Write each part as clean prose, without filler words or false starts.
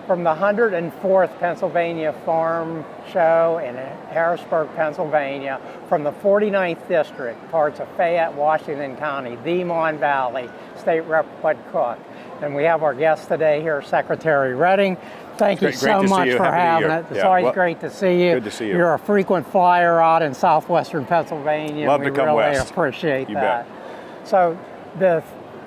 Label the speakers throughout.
Speaker 1: from the 104th Pennsylvania Farm Show in Harrisburg, Pennsylvania, from the 49th District, parts of Fayette, Washington County, the Mon Valley, State Rep Bud Cook. And we have our guest today here, Secretary Redding. Thank you so much for having it. It's always great to see you.
Speaker 2: Good to see you.
Speaker 1: You're a frequent flyer out in southwestern Pennsylvania.
Speaker 2: Love to come west.
Speaker 1: We really appreciate
Speaker 2: You
Speaker 1: that.
Speaker 2: bet.
Speaker 1: So the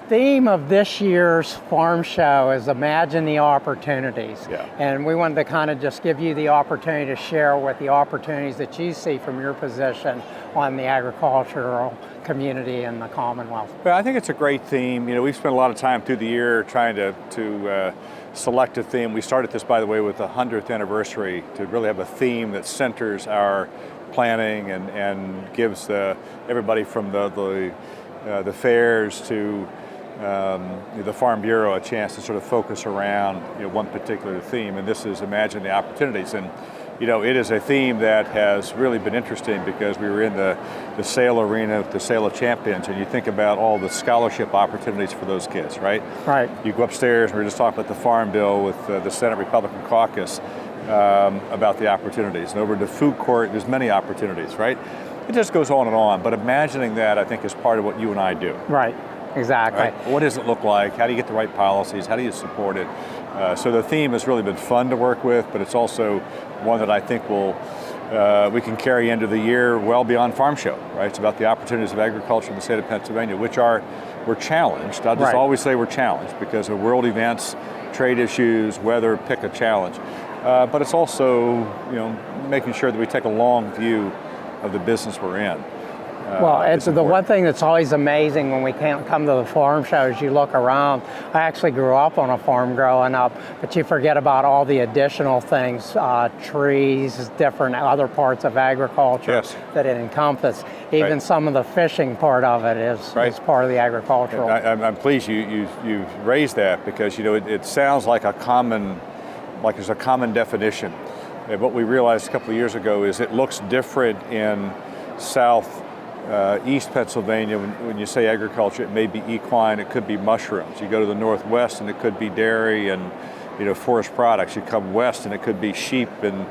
Speaker 1: theme of this year's farm show is Imagine the Opportunities.
Speaker 2: Yeah.
Speaker 1: And we wanted to kind of just give you the opportunity to share with the opportunities that you see from your position on the agricultural community in the Commonwealth.
Speaker 2: Well, I think it's a great theme. You know, we've spent a lot of time through the year trying to select a theme. We started this, by the way, with the 100th anniversary to really have a theme that centers our planning and gives everybody from the fairs to the Farm Bureau a chance to sort of focus around one particular theme, and this is Imagine the Opportunities. And it is a theme that has really been interesting because we were in the sale arena with the Sale of Champions, and you think about all the scholarship opportunities for those kids, right?
Speaker 1: Right.
Speaker 2: You go upstairs, and we were just talking about the Farm Bill with the Senate Republican Caucus about the opportunities. And over to the food court, there's many opportunities, right? It just goes on and on, but imagining that, I think, is part of what you and I do.
Speaker 1: Right, exactly.
Speaker 2: Right? What does it look like? How do you get the right policies? How do you support it? So the theme has really been fun to work with, but it's also one that I think we can carry into the year well beyond Farm Show, right? It's about the opportunities of agriculture in the state of Pennsylvania, which we're challenged. I'll just always say we're challenged because of world events, trade issues, weather, pick a challenge. But it's also, making sure that we take a long view of the business we're in.
Speaker 1: Well, it's the one thing that's always amazing when we can't come to the farm shows. You look around. I actually grew up on a farm growing up, but you forget about all the additional things, trees, different other parts of agriculture that it encompasses. Even some of the fishing part of it is part of the agricultural.
Speaker 2: I'm pleased you raised that because it sounds like there's a common definition. And what we realized a couple of years ago is it looks different in East Pennsylvania. When you say agriculture, it may be equine, it could be mushrooms. You go to the Northwest and it could be dairy and forest products. You come west and it could be sheep and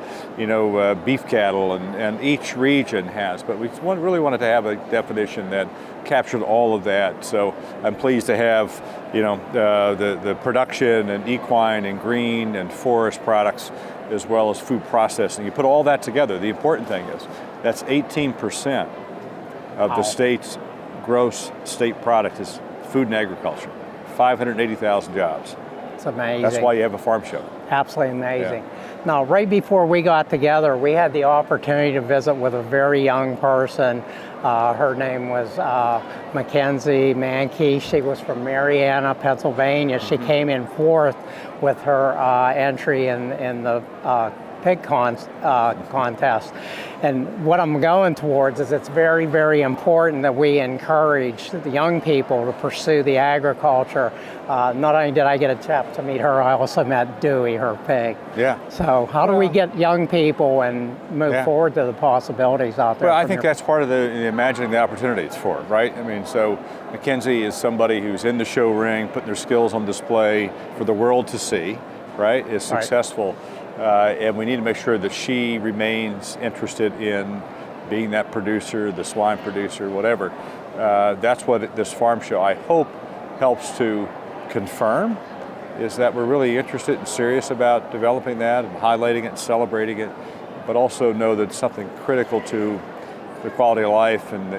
Speaker 2: beef cattle, and each region has. But we really wanted to have a definition that captured all of that. So I'm pleased to have the production and equine and green and forest products as well as food processing. You put all that together. The important thing is that's 18% of the state's gross state product is food and agriculture. 580,000 jobs.
Speaker 1: It's amazing.
Speaker 2: That's why you have a farm show.
Speaker 1: Absolutely amazing. Now, right before we got together, we had the opportunity to visit with a very young person. Her name was Mackenzie, Manki. She was from Mariana, Pennsylvania. She came in fourth with her entry in the pig contest. And what I'm going towards is it's very, very important that we encourage the young people to pursue the agriculture. Not only did I get a chance to meet her, I also met Dewey, her pig.
Speaker 2: Yeah.
Speaker 1: So how do we get young people and move forward to the possibilities out there?
Speaker 2: Well, I think that's part of the imagining the opportunities for it, right? I mean, so Mackenzie is somebody who's in the show ring, putting their skills on display for the world to see, right? Is successful. And we need to make sure that she remains interested in being that producer, the swine producer, whatever. That's what this farm show, I hope, helps to confirm, is that we're really interested and serious about developing that and highlighting it and celebrating it, but also know that it's something critical to the quality of life and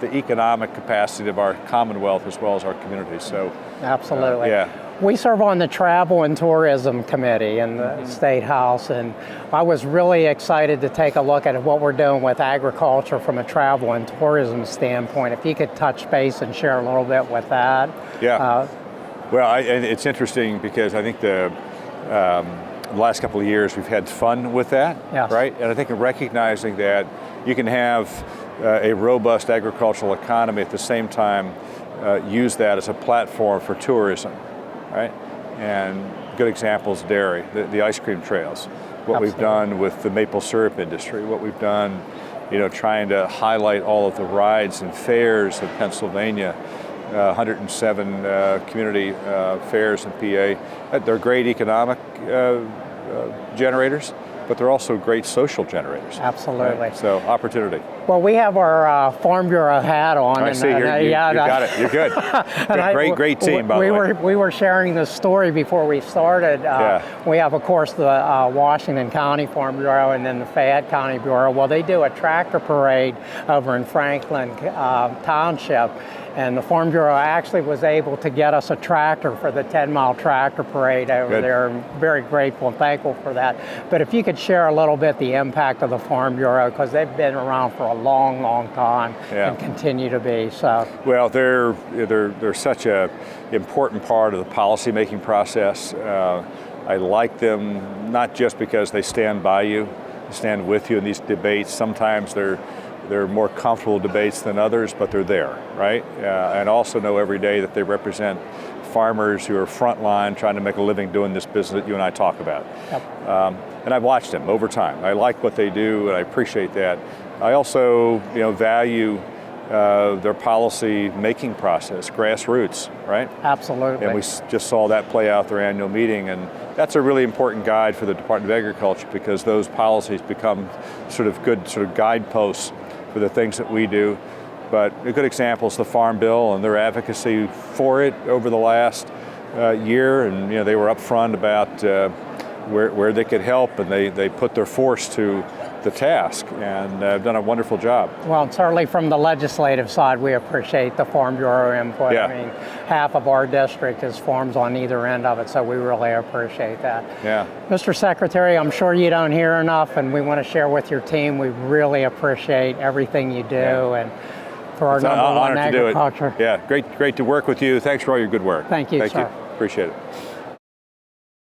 Speaker 2: the economic capacity of our Commonwealth as well as our communities. So,
Speaker 1: absolutely. We serve on the Travel and Tourism Committee in the State House, and I was really excited to take a look at what we're doing with agriculture from a travel and tourism standpoint. If you could touch base and share a little bit with that.
Speaker 2: It's interesting because I think the last couple of years we've had fun with that, right? And I think in recognizing that you can have a robust agricultural economy at the same time use that as a platform for tourism. Right, and good examples, dairy, the ice cream trails, what we've done with the maple syrup industry, what we've done, trying to highlight all of the rides and fairs of Pennsylvania, 107 community fairs in PA. They're great economic generators, but they're also great social generators.
Speaker 1: Absolutely.
Speaker 2: Right? So opportunity.
Speaker 1: Well, we have our Farm Bureau hat on.
Speaker 2: I see. You got it. You're good. Great team, by the way.
Speaker 1: We were sharing this story before we started. We have, of course, the Washington County Farm Bureau and then the Fayette County Bureau. Well, they do a tractor parade over in Franklin Township. And the Farm Bureau actually was able to get us a tractor for the 10-mile tractor parade over there. I'm very grateful and thankful for that. But if you could share a little bit the impact of the Farm Bureau, because they've been around for a long, long time and continue to be. So. Well,
Speaker 2: they're such a important part of the policy-making process. I like them not just because they stand by you, stand with you in these debates. Sometimes they're more comfortable debates than others, but they're there, right? And also know every day that they represent farmers who are frontline trying to make a living doing this business that you and I talk about. Yep. And I've watched them over time. I like what they do, and I appreciate that. I also, value their policy making process, grassroots, right?
Speaker 1: Absolutely.
Speaker 2: And we just saw that play out their annual meeting, and that's a really important guide for the Department of Agriculture, because those policies become good guideposts for the things that we do. But a good example is the Farm Bill and their advocacy for it over the last year, and they were upfront about where they could help, and they put their force to the task, and have done a wonderful job.
Speaker 1: Well, certainly from the legislative side, we appreciate the Farm Bureau input.
Speaker 2: Yeah.
Speaker 1: I mean, half of our district is farms on either end of it, so we really appreciate that.
Speaker 2: Yeah.
Speaker 1: Mr. Secretary, I'm sure you don't hear enough, and we want to share with your team. We really appreciate everything you do, and for our number one agriculture.
Speaker 2: Yeah, great to work with you. Thanks for all your good work.
Speaker 1: Thank you, sir.
Speaker 2: Appreciate it.